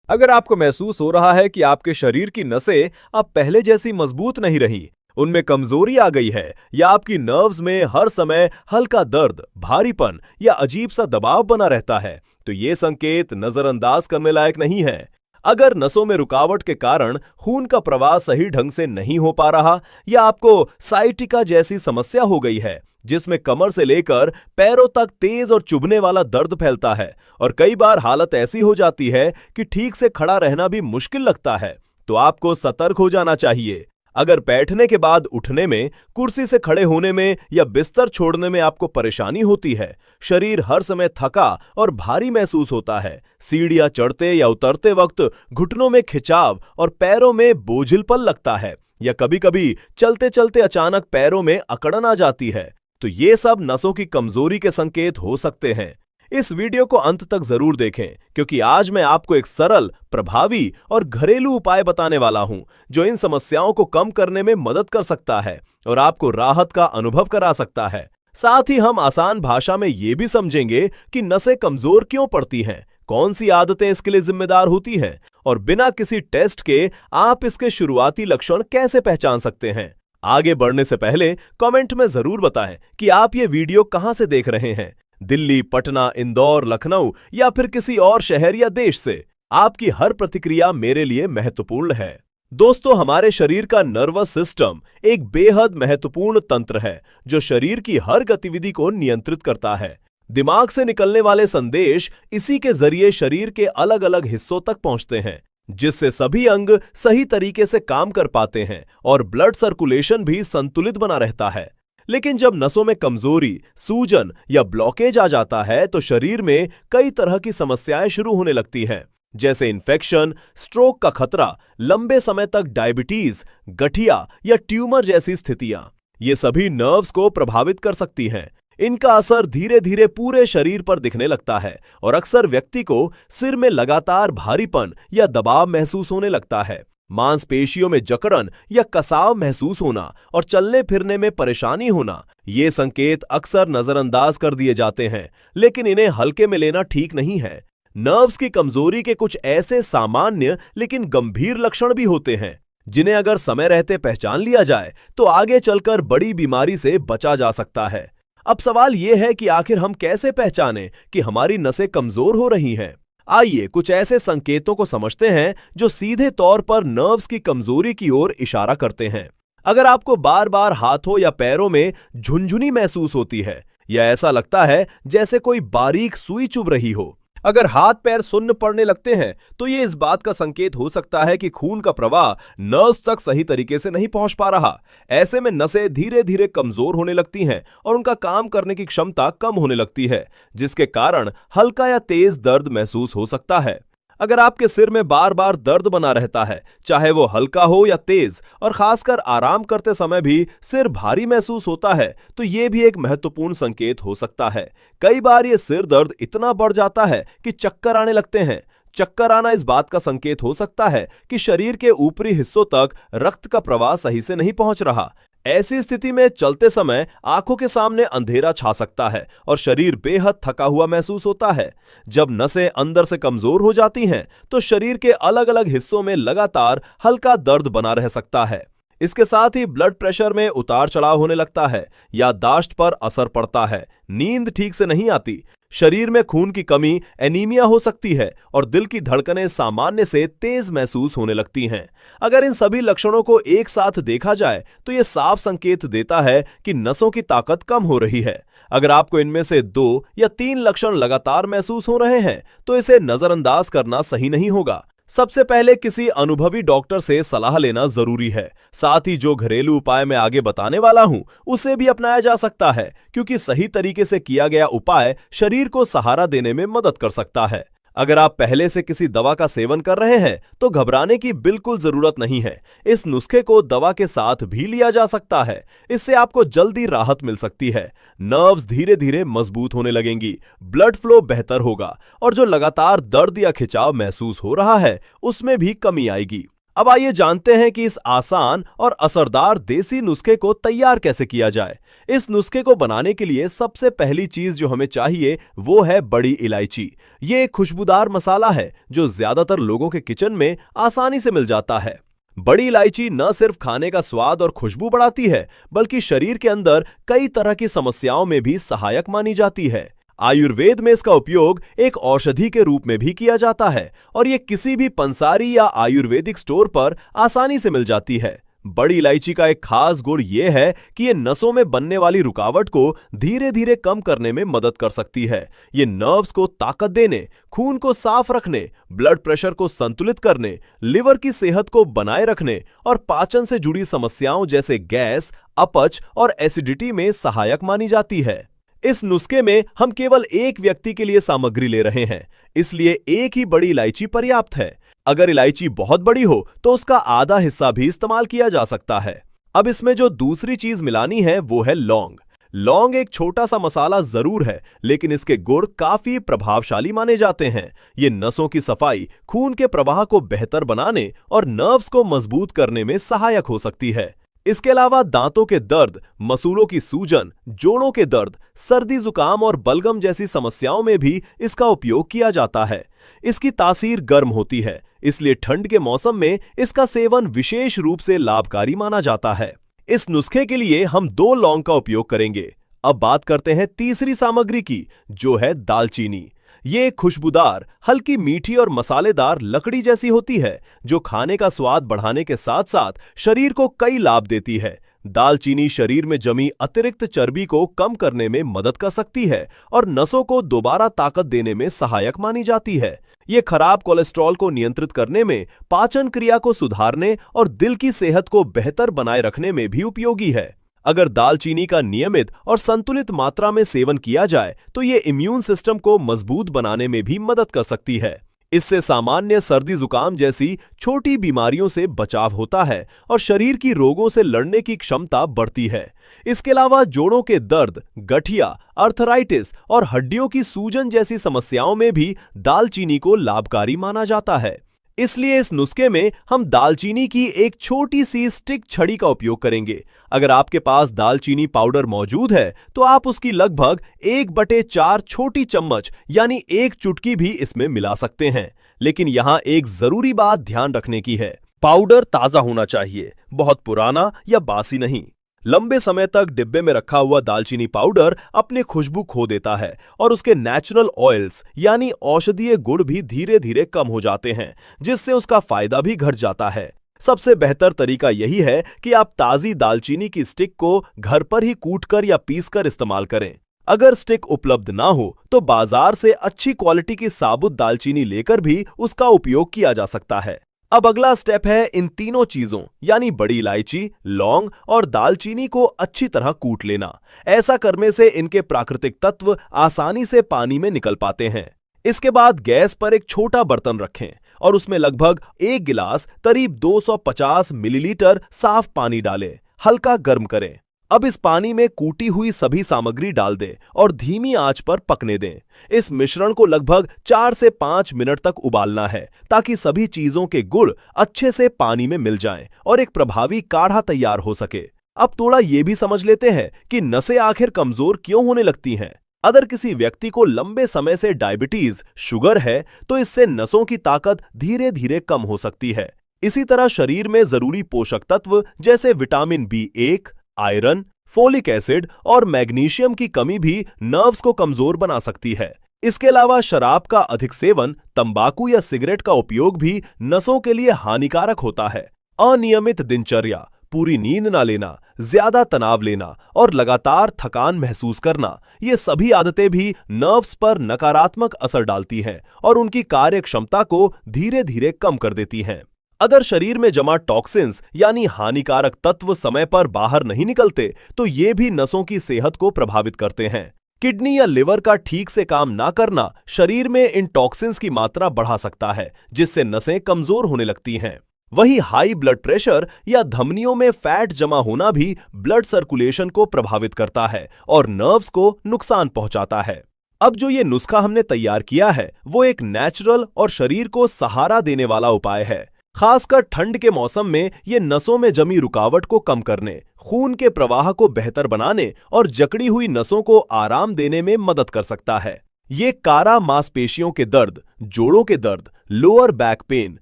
अगर आपको महसूस हो रहा है कि आपके शरीर की नसें अब पहले जैसी मजबूत नहीं रही, उनमें कमजोरी आ गई है या आपकी नर्व्स में हर समय हल्का दर्द, भारीपन या अजीब सा दबाव बना रहता है, तो ये संकेत नजरअंदाज करने लायक नहीं है। अगर नसों में रुकावट के कारण खून का प्रवाह सही ढंग से नहीं हो पा रहा या आपको साइटिका जैसी समस्या हो गई है, जिसमें कमर से लेकर पैरों तक तेज और चुभने वाला दर्द फैलता है और कई बार हालत ऐसी हो जाती है कि ठीक से खड़ा रहना भी मुश्किल लगता है, तो आपको सतर्क हो जाना चाहिए। अगर बैठने के बाद उठने में, कुर्सी से खड़े होने में या बिस्तर छोड़ने में आपको परेशानी होती है, शरीर हर समय थका और भारी महसूस होता है, सीढ़ियां चढ़ते या उतरते वक्त घुटनों में खिंचाव और पैरों में बोझिलपन लगता है या कभी-कभी चलते चलते अचानक पैरों में अकड़न आ जाती है, तो ये सब नसों की कमजोरी के संकेत हो सकते हैं। इस वीडियो को अंत तक जरूर देखें, क्योंकि आज मैं आपको एक सरल, प्रभावी और घरेलू उपाय बताने वाला हूं जो इन समस्याओं को कम करने में मदद कर सकता है और आपको राहत का अनुभव करा सकता है। साथ ही हम आसान भाषा में ये भी समझेंगे कि नसें कमजोर क्यों पड़ती हैं, कौन सी आदतें इसके लिए जिम्मेदार होती हैं और बिना किसी टेस्ट के आप इसके शुरुआती लक्षण कैसे पहचान सकते हैं। आगे बढ़ने से पहले कमेंट में जरूर बताएं कि आप ये वीडियो कहां से देख रहे हैं, दिल्ली, पटना, इंदौर, लखनऊ या फिर किसी और शहर या देश से। आपकी हर प्रतिक्रिया मेरे लिए महत्वपूर्ण है। दोस्तों, हमारे शरीर का नर्वस सिस्टम एक बेहद महत्वपूर्ण तंत्र है जो शरीर की हर गतिविधि को नियंत्रित करता है। दिमाग से निकलने वाले संदेश इसी के जरिए शरीर के अलग अलग हिस्सों तक पहुंचते हैं, जिससे सभी अंग सही तरीके से काम कर पाते हैं और ब्लड सर्कुलेशन भी संतुलित बना रहता है। लेकिन जब नसों में कमजोरी, सूजन या ब्लॉकेज आ जाता है तो शरीर में कई तरह की समस्याएं शुरू होने लगती हैं, जैसे इन्फेक्शन, स्ट्रोक का खतरा, लंबे समय तक डायबिटीज, गठिया या ट्यूमर जैसी स्थितियां। ये सभी नर्व्स को प्रभावित कर सकती हैं। इनका असर धीरे धीरे पूरे शरीर पर दिखने लगता है और अक्सर व्यक्ति को सिर में लगातार भारीपन या दबाव महसूस होने लगता है, मांसपेशियों में जकड़न या कसाव महसूस होना और चलने फिरने में परेशानी होना। ये संकेत अक्सर नजरअंदाज कर दिए जाते हैं, लेकिन इन्हें हल्के में लेना ठीक नहीं है। नर्व्स की कमजोरी के कुछ ऐसे सामान्य लेकिन गंभीर लक्षण भी होते हैं जिन्हें अगर समय रहते पहचान लिया जाए तो आगे चलकर बड़ी बीमारी से बचा जा सकता है। अब सवाल यह है कि आखिर हम कैसे पहचानें कि हमारी नसें कमजोर हो रही हैं। आइए कुछ ऐसे संकेतों को समझते हैं जो सीधे तौर पर नर्व्स की कमजोरी की ओर इशारा करते हैं। अगर आपको बार बार हाथों या पैरों में झुनझुनी महसूस होती है या ऐसा लगता है जैसे कोई बारीक सुई चुभ रही हो, अगर हाथ पैर सुन्न पड़ने लगते हैं तो ये इस बात का संकेत हो सकता है कि खून का प्रवाह नर्व्स तक सही तरीके से नहीं पहुंच पा रहा। ऐसे में नसें धीरे धीरे कमजोर होने लगती हैं और उनका काम करने की क्षमता कम होने लगती है, जिसके कारण हल्का या तेज दर्द महसूस हो सकता है। अगर आपके सिर में बार बार दर्द बना रहता है, चाहे वो हल्का हो या तेज, और खासकर आराम करते समय भी सिर भारी महसूस होता है, तो ये भी एक महत्वपूर्ण संकेत हो सकता है। कई बार ये सिर दर्द इतना बढ़ जाता है कि चक्कर आने लगते हैं। चक्कर आना इस बात का संकेत हो सकता है कि शरीर के ऊपरी हिस्सों तक रक्त का प्रवाह सही से नहीं पहुंच रहा। ऐसी स्थिति में चलते समय आंखों के सामने अंधेरा छा सकता है और शरीर बेहद थका हुआ महसूस होता है। जब नसें अंदर से कमजोर हो जाती हैं तो शरीर के अलग अलग हिस्सों में लगातार हल्का दर्द बना रह सकता है। इसके साथ ही ब्लड प्रेशर में उतार चढ़ाव होने लगता है, याददाश्त पर असर पड़ता है, नींद ठीक से नहीं आती, शरीर में खून की कमी एनीमिया हो सकती है और दिल की धड़कनें सामान्य से तेज महसूस होने लगती हैं। अगर इन सभी लक्षणों को एक साथ देखा जाए तो यह साफ संकेत देता है कि नसों की ताकत कम हो रही है। अगर आपको इनमें से 2 या 3 लक्षण लगातार महसूस हो रहे हैं तो इसे नजरअंदाज करना सही नहीं होगा। सबसे पहले किसी अनुभवी डॉक्टर से सलाह लेना जरूरी है। साथ ही जो घरेलू उपाय मैं आगे बताने वाला हूं उसे भी अपनाया जा सकता है, क्योंकि सही तरीके से किया गया उपाय शरीर को सहारा देने में मदद कर सकता है। अगर आप पहले से किसी दवा का सेवन कर रहे हैं तो घबराने की बिल्कुल जरूरत नहीं है। इस नुस्खे को दवा के साथ भी लिया जा सकता है। इससे आपको जल्दी राहत मिल सकती है। नर्व्स धीरे धीरे मजबूत होने लगेंगी, ब्लड फ्लो बेहतर होगा और जो लगातार दर्द या खिंचाव महसूस हो रहा है उसमें भी कमी आएगी। अब आइए जानते हैं कि इस आसान और असरदार देसी नुस्खे को तैयार कैसे किया जाए। इस नुस्खे को बनाने के लिए सबसे पहली चीज जो हमें चाहिए वो है बड़ी इलायची। ये एक खुशबूदार मसाला है जो ज्यादातर लोगों के किचन में आसानी से मिल जाता है। बड़ी इलायची न सिर्फ खाने का स्वाद और खुशबू बढ़ाती है, बल्कि शरीर के अंदर कई तरह की समस्याओं में भी सहायक मानी जाती है। आयुर्वेद में इसका उपयोग एक औषधि के रूप में भी किया जाता है और ये किसी भी पंसारी या आयुर्वेदिक स्टोर पर आसानी से मिल जाती है। बड़ी इलायची का एक खास गुण ये है कि ये नसों में बनने वाली रुकावट को धीरे धीरे कम करने में मदद कर सकती है। ये नर्व्स को ताकत देने, खून को साफ रखने, ब्लड प्रेशर को संतुलित करने, लिवर की सेहत को बनाए रखने और पाचन से जुड़ी समस्याओं जैसे गैस, अपच और एसिडिटी में सहायक मानी जाती है। इस नुस्खे में हम केवल एक व्यक्ति के लिए सामग्री ले रहे हैं, इसलिए एक ही बड़ी इलायची पर्याप्त है। अगर इलायची बहुत बड़ी हो तो उसका आधा हिस्सा भी इस्तेमाल किया जा सकता है। अब इसमें जो दूसरी चीज मिलानी है वो है लौंग। लौंग एक छोटा सा मसाला जरूर है, लेकिन इसके गुण काफी प्रभावशाली माने जाते हैं। ये नसों की सफाई, खून के प्रवाह को बेहतर बनाने और नर्व्स को मजबूत करने में सहायक हो सकती है। इसके अलावा दांतों के दर्द, मसूलों की सूजन, जोड़ों के दर्द, सर्दी जुकाम और बलगम जैसी समस्याओं में भी इसका उपयोग किया जाता है। इसकी तासीर गर्म होती है, इसलिए ठंड के मौसम में इसका सेवन विशेष रूप से लाभकारी माना जाता है। इस नुस्खे के लिए हम 2 लौंग का उपयोग करेंगे। अब बात करते हैं तीसरी सामग्री की, जो है दालचीनी। ये एक खुशबूदार, हल्की मीठी और मसालेदार लकड़ी जैसी होती है, जो खाने का स्वाद बढ़ाने के साथ साथ शरीर को कई लाभ देती है। दालचीनी शरीर में जमी अतिरिक्त चर्बी को कम करने में मदद कर सकती है और नसों को दोबारा ताकत देने में सहायक मानी जाती है। ये खराब कोलेस्ट्रॉल को नियंत्रित करने में, पाचन क्रिया को सुधारने और दिल की सेहत को बेहतर बनाए रखने में भी उपयोगी है। अगर दालचीनी का नियमित और संतुलित मात्रा में सेवन किया जाए तो ये इम्यून सिस्टम को मजबूत बनाने में भी मदद कर सकती है। इससे सामान्य सर्दी जुकाम जैसी छोटी बीमारियों से बचाव होता है और शरीर की रोगों से लड़ने की क्षमता बढ़ती है। इसके अलावा जोड़ों के दर्द, गठिया, अर्थराइटिस और हड्डियों की सूजन जैसी समस्याओं में भी दालचीनी को लाभकारी माना जाता है। इसलिए इस नुस्खे में हम दालचीनी की एक छोटी सी स्टिक छड़ी का उपयोग करेंगे। अगर आपके पास दालचीनी पाउडर मौजूद है तो आप उसकी लगभग 1/4 छोटी चम्मच यानी 1 चुटकी भी इसमें मिला सकते हैं। लेकिन यहाँ एक जरूरी बात ध्यान रखने की है, पाउडर ताजा होना चाहिए, बहुत पुराना या बासी नहीं। लंबे समय तक डिब्बे में रखा हुआ दालचीनी पाउडर अपने खुशबू खो देता है और उसके नेचुरल ऑयल्स यानी औषधीय गुण भी धीरे धीरे कम हो जाते हैं, जिससे उसका फायदा भी घट जाता है। सबसे बेहतर तरीका यही है कि आप ताजी दालचीनी की स्टिक को घर पर ही कूटकर या पीसकर इस्तेमाल करें। अगर स्टिक उपलब्ध ना हो तो बाजार से अच्छी क्वालिटी की साबुत दालचीनी लेकर भी उसका उपयोग किया जा सकता है। अब अगला स्टेप है इन तीनों चीजों यानी बड़ी इलायची, लौंग और दालचीनी को अच्छी तरह कूट लेना। ऐसा करने से इनके प्राकृतिक तत्व आसानी से पानी में निकल पाते हैं। इसके बाद गैस पर एक छोटा बर्तन रखें और उसमें लगभग 1 गिलास करीब 250 मिलीलीटर साफ पानी डालें। हल्का गर्म करें। अब इस पानी में कूटी हुई सभी सामग्री डाल दें और धीमी आंच पर पकने दें। इस मिश्रण को लगभग 4 से 5 मिनट तक उबालना है ताकि सभी चीजों के गुण अच्छे से पानी में मिल जाएं और एक प्रभावी काढ़ा तैयार हो सके। अब थोड़ा ये भी समझ लेते हैं कि नसें आखिर कमजोर क्यों होने लगती हैं। अगर किसी व्यक्ति को लंबे समय से डायबिटीज, शुगर है तो इससे नसों की ताकत धीरे धीरे कम हो सकती है। इसी तरह शरीर में जरूरी पोषक तत्व जैसे vitamin B1, iron, folic acid और मैग्नीशियम की कमी भी नर्व्स को कमजोर बना सकती है। इसके अलावा शराब का अधिक सेवन, तंबाकू या सिगरेट का उपयोग भी नसों के लिए हानिकारक होता है। अनियमित दिनचर्या, पूरी नींद ना लेना, ज्यादा तनाव लेना और लगातार थकान महसूस करना, ये सभी आदतें भी नर्व्स पर नकारात्मक असर डालती हैं और उनकी कार्य क्षमता को धीरे धीरे कम कर देती हैं। अगर शरीर में जमा टॉक्सिन्स यानी हानिकारक तत्व समय पर बाहर नहीं निकलते तो ये भी नसों की सेहत को प्रभावित करते हैं। किडनी या लिवर का ठीक से काम ना करना शरीर में इन टॉक्सिन्स की मात्रा बढ़ा सकता है, जिससे नसें कमजोर होने लगती हैं। वहीं हाई ब्लड प्रेशर या धमनियों में फैट जमा होना भी ब्लड सर्कुलेशन को प्रभावित करता है और नर्व्स को नुकसान पहुंचाता है। अब जो ये नुस्खा हमने तैयार किया है वो एक नेचुरल और शरीर को सहारा देने वाला उपाय है। खासकर ठंड के मौसम में ये नसों में जमी रुकावट को कम करने, खून के प्रवाह को बेहतर बनाने और जकड़ी हुई नसों को आराम देने में मदद कर सकता है। ये काढ़ा मांसपेशियों के दर्द, जोड़ों के दर्द, लोअर बैक पेन,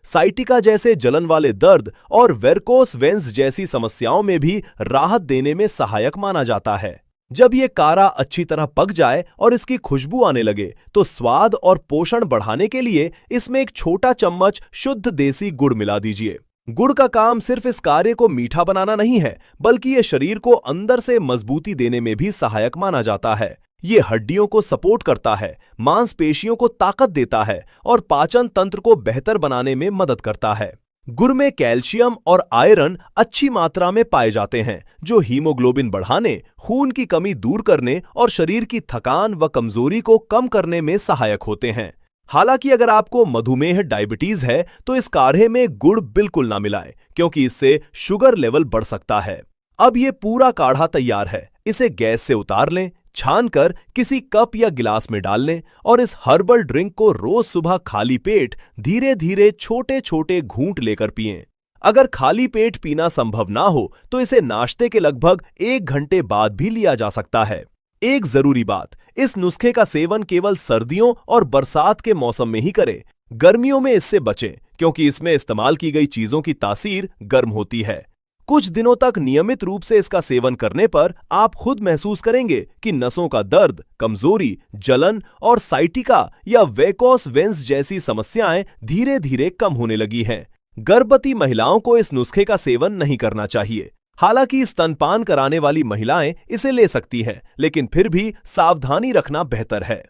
साइटिका जैसे जलन वाले दर्द और वेरकोस वेन्स जैसी समस्याओं में भी राहत देने में सहायक माना जाता है। जब ये काढ़ा अच्छी तरह पक जाए और इसकी खुशबू आने लगे तो स्वाद और पोषण बढ़ाने के लिए इसमें एक छोटा चम्मच शुद्ध देसी गुड़ मिला दीजिए। गुड़ का काम सिर्फ इस कार्य को मीठा बनाना नहीं है, बल्कि ये शरीर को अंदर से मजबूती देने में भी सहायक माना जाता है। ये हड्डियों को सपोर्ट करता है, मांसपेशियों को ताकत देता है और पाचन तंत्र को बेहतर बनाने में मदद करता है। गुड़ में कैल्शियम और आयरन अच्छी मात्रा में पाए जाते हैं, जो हीमोग्लोबिन बढ़ाने, खून की कमी दूर करने और शरीर की थकान व कमजोरी को कम करने में सहायक होते हैं। हालांकि अगर आपको मधुमेह डायबिटीज है तो इस काढ़े में गुड़ बिल्कुल ना मिलाएं, क्योंकि इससे शुगर लेवल बढ़ सकता है। अब ये पूरा काढ़ा तैयार है। इसे गैस से उतार लें, छानकर किसी कप या गिलास में डाल लें और इस हर्बल ड्रिंक को रोज सुबह खाली पेट धीरे धीरे छोटे छोटे घूंट लेकर पिएं। अगर खाली पेट पीना संभव ना हो तो इसे नाश्ते के लगभग 1 घंटे बाद भी लिया जा सकता है। एक जरूरी बात, इस नुस्खे का सेवन केवल सर्दियों और बरसात के मौसम में ही करें। गर्मियों में इससे बचें, क्योंकि इसमें इस्तेमाल की गई चीजों की तासीर गर्म होती है। कुछ दिनों तक नियमित रूप से इसका सेवन करने पर आप खुद महसूस करेंगे कि नसों का दर्द, कमजोरी, जलन और साइटिका या वेकोस वेन्स जैसी समस्याएं धीरे धीरे कम होने लगी हैं। गर्भवती महिलाओं को इस नुस्खे का सेवन नहीं करना चाहिए। हालांकि स्तनपान कराने वाली महिलाएं इसे ले सकती हैं, लेकिन फिर भी सावधानी रखना बेहतर है।